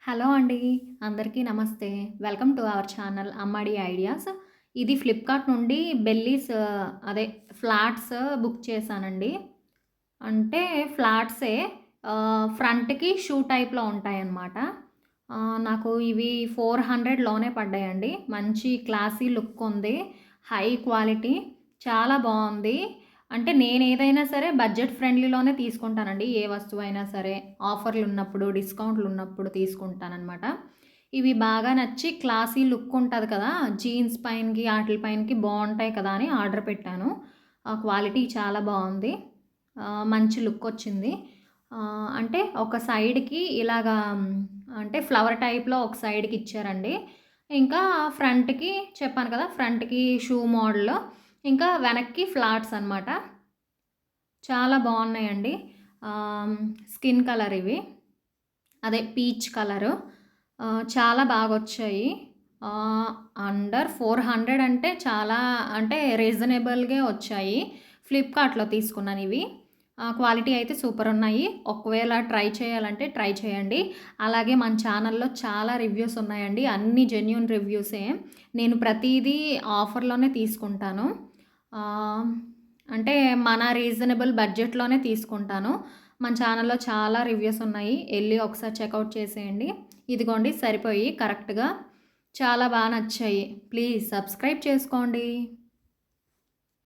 Hello అండి. అందరికీ నమస్తే. Welcome to our channel Ammadi ideas. ఇది ఫ్లిప్‌కార్ట్ నుండి బెల్లీస్ అదే ఫ్లాట్స్ బుక్ చేశానండి. అంటే ఫ్లాట్సే ఫ్రంట్‌కి షూ టైప్‌లో ఉంటాయన్నమాట. నాకు ఇవి 400 లోనే పడ్డాయండి. మంచి క్లాసీ లుక్ ఉంది. హై క్వాలిటీ చాలా బావుంది. అంటే నేనేదైనా సరే బడ్జెట్ ఫ్రెండ్లీలోనే తీసుకుంటానండి. ఏ వస్తువైనా సరే ఆఫర్‌లున్నప్పుడు, డిస్కౌంట్‌లున్నప్పుడు తీసుకుంటాననమాట. ఇవి బాగా నచ్చి క్లాసీ లుక్ ఉంటది కదా! జీన్స్ పైనకి ఆటిల పైనకి బావుంటాయి కదా! అని ఆర్డర్ పెట్టాను. క్వాలిటీ చాలా బావుంది. మంచి లుక్కొచ్చింది. అంటే ఒక సైడ్‌కి ఇలాగా అంటే ఫ్లవర్ టైప్‌లో ఒక సైడ్‌కి ఇచ్చారండి. ఇంకా ఫ్రంట్‌కి చెప్పాను కదా! ఫ్రంట్‌కి షూ మోడల్. ఇంకా వెనక్కి ఫ్లాట్స్ అనమాట. చాలా బావున్నాయండి. ఆహ్, స్కిన్ కలర్ ఇవి. అదే పీచ్ కలరు. చాలా బాగొచ్చాయి. ఆహ్, అండర్ 400 అంటే చాలా అంటే రీజనబుల్‌గే వచ్చాయి. ఫ్లిప్‌కార్ట్‌లో తీసుకున్నానివి. క్వాలిటీ అయితే సూపరున్నాయి. ఒకవేళ ట్రై చేయాలంటే ట్రై చేయండి. అలాగే మన ఛానల్‌లో చాలా రివ్యూస్ ఉన్నాయండి. అన్నీ జెన్యూన్ రివ్యూసే. నేను ప్రతీదీ ఆఫర్‌లోనే తీసుకుంటాను. ఆహ్, అంటే మన రీజనబుల్ బడ్జెట్‌లోనే తీసుకుంటాను. మన ఛానల్‌లో చాలా రివ్యూస్ ఉన్నాయి. ఎళ్లి ఒకసారి చెకౌట్ చేసేయండి. ఇదిగోండి సరిపోయి కరెక్ట్‌గా చాలా నచ్చాయి. ప్లీజ్ సబ్స్క్రైబ్ చేసుకోండి.